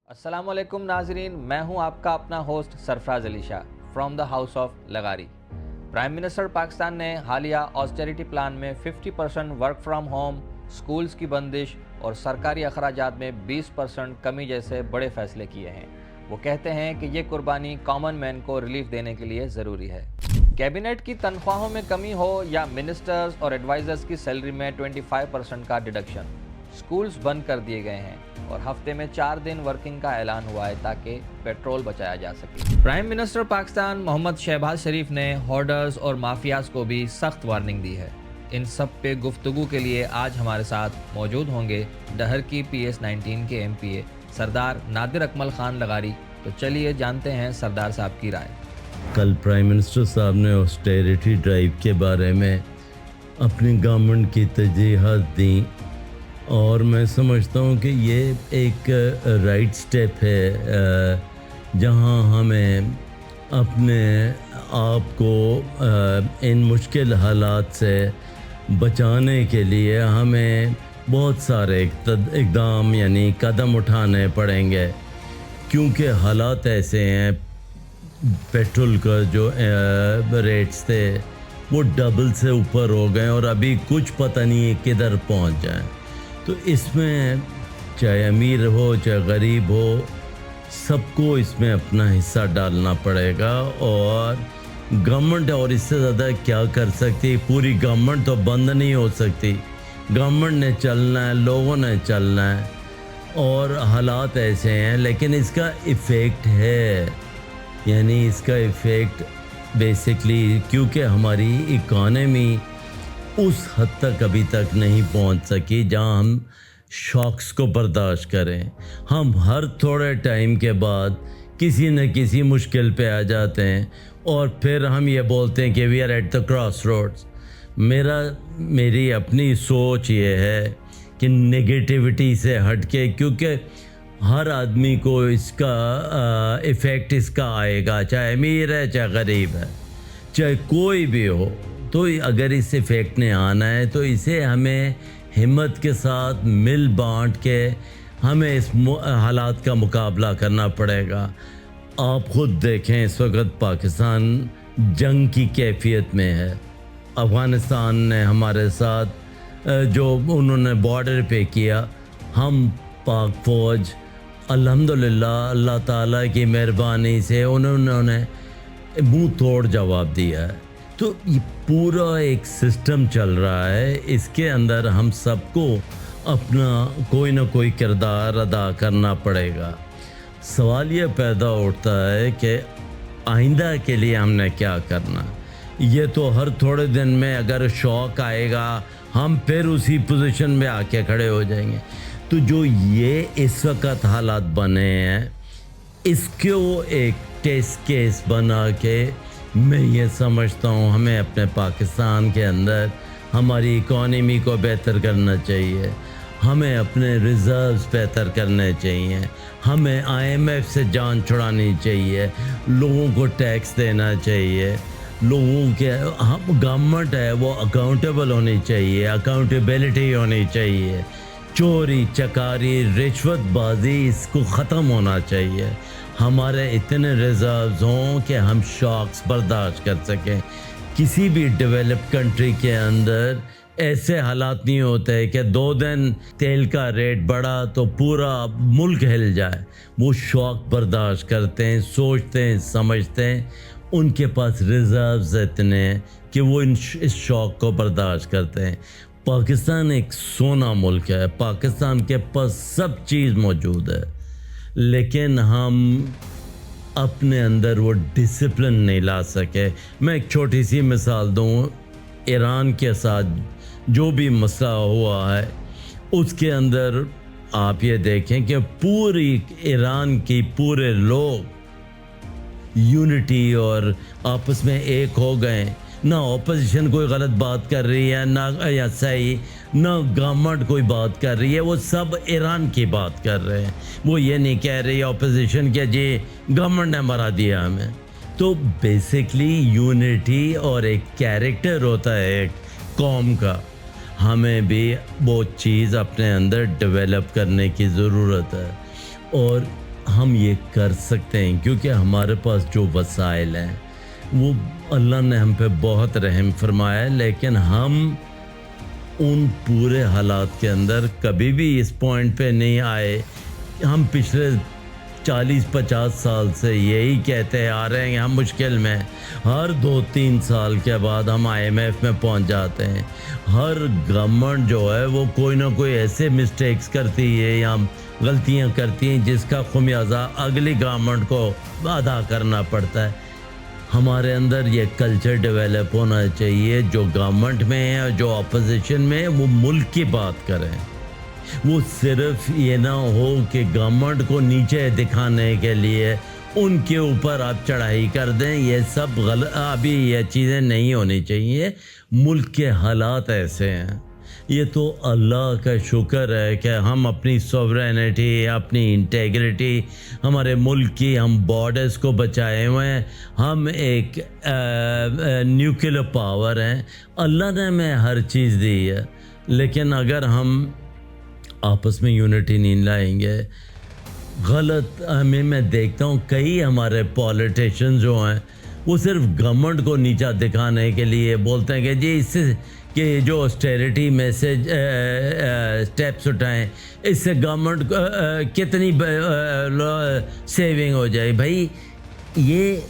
अस्सलाम वालेकुम नाजरीन, मैं हूं आपका अपना host Sarfaraz Ali Shah from the house of लगारी। प्राइम मिनिस्टर पाकिस्तान ने हालिया ऑस्टेरिटी प्लान में 50% वर्क फ्रॉम होम, स्कूल्स की बंदिश और सरकारी अखराजात में 20% कमी जैसे बड़े फैसले किए हैं। वो कहते हैं कि ये कुर्बानी कॉमन मैन को रिलीफ देने के लिए ज़रूरी है। कैबिनेट की तनख्वाहों में कमी हो या मिनिस्टर्स और एडवाइज़र्स की सैलरी में 25% का डिडक्शन, स्कूल्स बंद कर दिए गए हैं और हफ्ते में 4 दिन वर्किंग का ऐलान हुआ है ताकि पेट्रोल बचाया जा सके। प्राइम मिनिस्टर पाकिस्तान मोहम्मद शहबाज शरीफ ने होर्डर्स और माफियाज को भी सख्त वार्निंग दी है। इन सब पे गुफ्तगू के लिए आज हमारे साथ मौजूद होंगे डहर की PS-19 के MPA सरदार नादिर अकमल खान लगारी। तो चलिए जानते हैं सरदार साहब की राय। कल प्राइम मिनिस्टर साहब ने ऑस्टेरिटी ड्राइव के बारे में अपनी गवर्नमेंट की तरजीहात दी और मैं समझता हूँ कि ये एक राइट स्टेप है, जहाँ हमें अपने आप को इन मुश्किल हालात से बचाने के लिए हमें बहुत सारे इक़दाम यानी कदम उठाने पड़ेंगे, क्योंकि हालात ऐसे हैं। पेट्रोल का जो रेट्स थे वो डबल से ऊपर हो गए और अभी कुछ पता नहीं है किधर पहुँच जाए। तो इसमें चाहे अमीर हो चाहे गरीब हो, सबको इसमें अपना हिस्सा डालना पड़ेगा। और गवर्नमेंट और इससे ज़्यादा क्या कर सकती? पूरी गवर्नमेंट तो बंद नहीं हो सकती। गवर्नमेंट ने चलना है, लोगों ने चलना है और हालात ऐसे हैं। लेकिन इसका इफ़ेक्ट है, यानी इसका इफ़ेक्ट बेसिकली क्योंकि हमारी इकॉनमी उस हद तक अभी तक नहीं पहुंच सकी जहां हम शॉक्स को बर्दाश्त करें। हम हर थोड़े टाइम के बाद किसी न किसी मुश्किल पे आ जाते हैं और फिर हम ये बोलते हैं कि we are at the cross roads. मेरी अपनी सोच ये है कि नेगेटिविटी से हट के, क्योंकि हर आदमी को इसका इफ़ेक्ट इसका आएगा, चाहे अमीर है चाहे गरीब है चाहे कोई भी हो। तो अगर इस इफ़ेक्ट ने आना है तो इसे हमें हिम्मत के साथ मिल बांट के हमें इस हालात का मुकाबला करना पड़ेगा। आप ख़ुद देखें, इस वक्त पाकिस्तान जंग की कैफियत में है। अफ़गानिस्तान ने हमारे साथ जो उन्होंने बॉर्डर पे किया, हम पाक फ़ौज अल्हम्दुलिल्लाह अल्लाह ताला की मेहरबानी से उन्होंने मुँह तोड़ जवाब दिया है। तो ये पूरा एक सिस्टम चल रहा है, इसके अंदर हम सबको अपना कोई ना कोई किरदार अदा करना पड़ेगा। सवाल ये पैदा उठता है कि आइंदा के लिए हमने क्या करना। ये तो हर थोड़े दिन में अगर शौक आएगा हम फिर उसी पोजीशन में आके खड़े हो जाएंगे। तो जो ये इस वक्त हालात बने हैं, इसको एक टेस्ट केस बना के मैं ये समझता हूँ हमें अपने पाकिस्तान के अंदर हमारी इकॉनमी को बेहतर करना चाहिए, हमें अपने रिज़र्व्स बेहतर करने चाहिए, हमें IMF से जान छुड़ानी चाहिए, लोगों को टैक्स देना चाहिए, लोगों के हम गवर्नमेंट है वो अकाउंटेबल होनी चाहिए, अकाउंटेबिलिटी होनी चाहिए। चोरी चकारी रिश्वतबाजी इसको ख़त्म होना चाहिए। हमारे इतने रिज़र्व्स हों कि हम शॉक्स बर्दाश्त कर सकें। किसी भी डेवलप्ड कंट्री के अंदर ऐसे हालात नहीं होते कि 2 दिन तेल का रेट बढ़ा तो पूरा मुल्क हिल जाए। वो शॉक बर्दाश्त करते हैं, सोचते हैं, समझते हैं, उनके पास रिज़र्व्स इतने हैं कि वो इस शॉक को बर्दाश्त करते हैं। पाकिस्तान एक सोना मुल्क है, पाकिस्तान के पास सब चीज़ मौजूद है, लेकिन हम अपने अंदर वो डिसिप्लिन नहीं ला सके। मैं एक छोटी सी मिसाल दूँ, ईरान के साथ जो भी मसला हुआ है उसके अंदर आप ये देखें कि पूरी ईरान की पूरे लोग यूनिटी और आपस में एक हो गए। ना ऑपोजिशन कोई गलत बात कर रही है, ना या सही, ना गवर्नमेंट कोई बात कर रही है, वो सब ईरान की बात कर रहे हैं। वो ये नहीं कह रही ऑपोजिशन के जी गवर्नमेंट ने मरा दिया हमें। तो बेसिकली यूनिटी और एक कैरेक्टर होता है एक कौम का, हमें भी वो चीज़ अपने अंदर डेवलप करने की ज़रूरत है। और ہم یہ کر سکتے ہیں کیونکہ ہمارے پاس جو وسائل ہیں وہ اللہ نے ہم پہ بہت رحم فرمایا ہے، لیکن ہم ان پورے حالات کے اندر کبھی بھی اس پوائنٹ پہ نہیں آئے. ہم پچھلے 40-50 سال سے یہی کہتے آ رہے ہیں ہم مشکل میں، ہر 2-3 سال کے بعد ہم IMF میں پہنچ جاتے ہیں. ہر گورنمنٹ جو ہے وہ کوئی نہ کوئی ایسے مسٹیکس کرتی ہے یا غلطیاں کرتی ہیں جس کا خمیازہ اگلی گورنمنٹ کو ادا کرنا پڑتا ہے. ہمارے اندر یہ کلچر ڈیولپ ہونا چاہیے، جو گورنمنٹ میں ہے اور جو اپوزیشن میں ہے وہ ملک کی بات کریں. وہ صرف یہ نہ ہو کہ گورنمنٹ کو نیچے دکھانے کے لیے ان کے اوپر آپ چڑھائی کر دیں. یہ سب ابھی یہ چیزیں نہیں ہونی چاہیے. ملک کے حالات ایسے ہیں. یہ تو اللہ کا شکر ہے کہ ہم اپنی سوورینٹی، اپنی انٹیگریٹی، ہمارے ملک کی ہم بارڈرز کو بچائے ہوئے ہیں. ہم ایک نیوکلیر پاور ہیں. اللہ نے ہمیں ہر چیز دی ہے، لیکن اگر ہم آپس میں یونٹی نہیں لائیں گے، غلط میں دیکھتا ہوں کئی ہمارے پولیٹیشین جو ہیں وہ صرف گورنمنٹ کو نیچا دکھانے کے لیے بولتے ہیں کہ جی اس سے کہ جو آسٹیرٹی میں سے اسٹیپس اٹھائیں اس سے گورنمنٹ کتنی سیونگ ہو جائے. بھائی یہ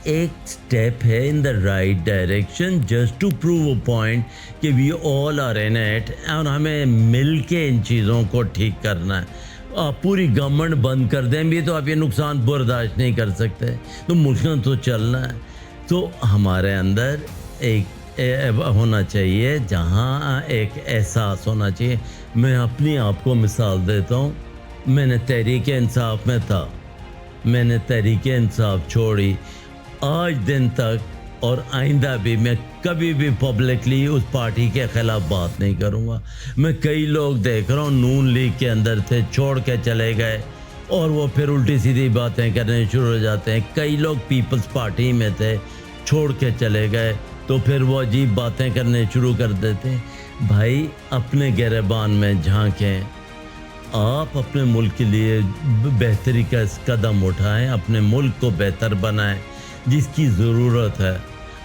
ایک اسٹیپ ہے in the right direction just to prove a point کہ we all are in at, اور ہمیں مل کے ان چیزوں کو ٹھیک کرنا ہے. آپ پوری گورنمنٹ بند کر دیں بھی تو آپ یہ نقصان برداشت نہیں کر سکتے، تو ملک تو چلنا ہے. تو ہمارے اندر ایک ہونا چاہیے، جہاں ایک احساس ہونا چاہیے. میں اپنی آپ کو مثال دیتا ہوں. میں نے تحریک انصاف میں تھا، میں نے تحریک انصاف چھوڑی. آج دن تک اور آئندہ بھی میں کبھی بھی پبلکلی اس پارٹی کے خلاف بات نہیں کروں گا. میں کئی لوگ دیکھ رہا ہوں نون لیگ کے اندر تھے، چھوڑ کے چلے گئے اور وہ پھر الٹی سیدھی باتیں کرنے شروع ہو جاتے ہیں. کئی لوگ پیپلز پارٹی میں تھے، چھوڑ کے چلے گئے تو پھر وہ عجیب باتیں کرنے شروع کر دیتے ہیں. بھائی اپنے گریبان میں جھانکیں، آپ اپنے ملک کے لیے بہتری کا قدم اٹھائیں، اپنے ملک کو بہتر بنائیں جس کی ضرورت ہے.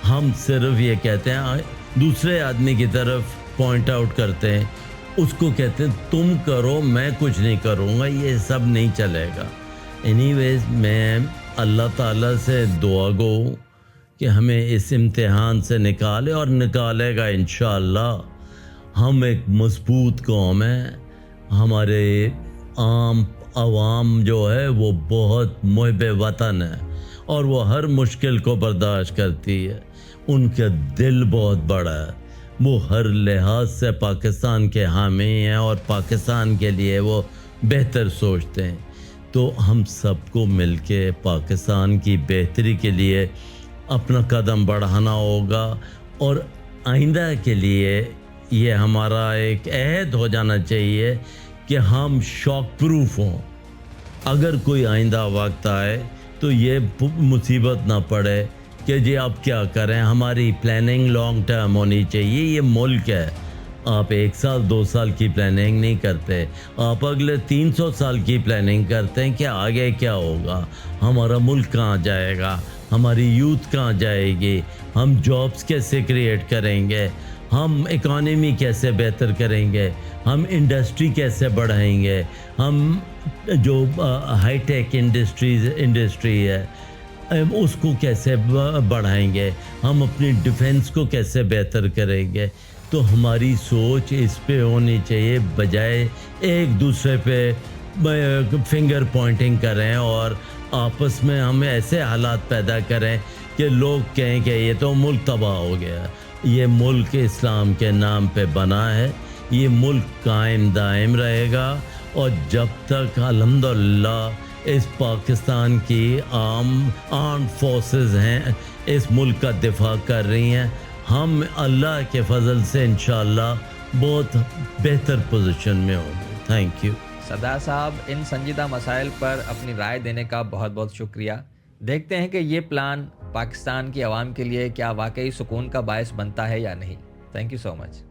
ہم صرف یہ کہتے ہیں، دوسرے آدمی کی طرف پوائنٹ آؤٹ کرتے ہیں، اس کو کہتے ہیں تم کرو میں کچھ نہیں کروں گا. یہ سب نہیں چلے گا. اینی ویز میں اللہ تعالیٰ سے دعا گو کہ ہمیں اس امتحان سے نکالے، اور نکالے گا انشاءاللہ. ہم ایک مضبوط قوم ہے. ہمارے عوام جو ہے وہ بہت محب وطن ہے اور وہ ہر مشکل کو برداشت کرتی ہے. ان کا دل بہت بڑا ہے. وہ ہر لحاظ سے پاکستان کے حامی ہیں اور پاکستان کے لیے وہ بہتر سوچتے ہیں. تو ہم سب کو مل کے پاکستان کی بہتری کے لیے اپنا قدم بڑھانا ہوگا، اور آئندہ کے لیے یہ ہمارا ایک عہد ہو جانا چاہیے کہ ہم شاک پروف ہوں. اگر کوئی آئندہ وقت آئے تو یہ مصیبت نہ پڑے کہ جی آپ کیا کریں. ہماری پلاننگ لانگ ٹرم ہونی چاہیے. یہ ملک ہے. آپ 1 سال 2 سال کی پلاننگ نہیں کرتے، آپ اگلے 300 سال کی پلاننگ کرتے ہیں کہ آگے کیا ہوگا، ہمارا ملک کہاں جائے گا، ہماری یوتھ کہاں جائے گی، ہم جابس کیسے کریٹ کریں گے، ہم اکانومی کیسے بہتر کریں گے، ہم انڈسٹری کیسے بڑھائیں گے، ہم جو ہائی ٹیک انڈسٹری ہے اس کو کیسے بڑھائیں گے، ہم اپنی ڈیفنس کو کیسے بہتر کریں گے. تو ہماری سوچ اس پہ ہونی چاہیے، بجائے ایک دوسرے پہ فنگر پوائنٹنگ کریں اور آپس میں ہم ایسے حالات پیدا کریں کہ لوگ کہیں کہ یہ تو ملک تباہ ہو گیا. یہ ملک اسلام کے نام پہ بنا ہے. یہ ملک قائم دائم رہے گا، اور جب تک الحمدللہ اس پاکستان کی آرمڈ فورسز ہیں اس ملک کا دفاع کر رہی ہیں، ہم اللہ کے فضل سے انشاءاللہ بہت بہتر پوزیشن میں ہوں گے. Thank you. سردار صاحب، ان سنجیدہ مسائل پر اپنی رائے دینے کا بہت بہت شکریہ. دیکھتے ہیں کہ یہ پلان پاکستان کی عوام کے لیے کیا واقعی سکون کا باعث بنتا ہے یا نہیں. Thank you so much.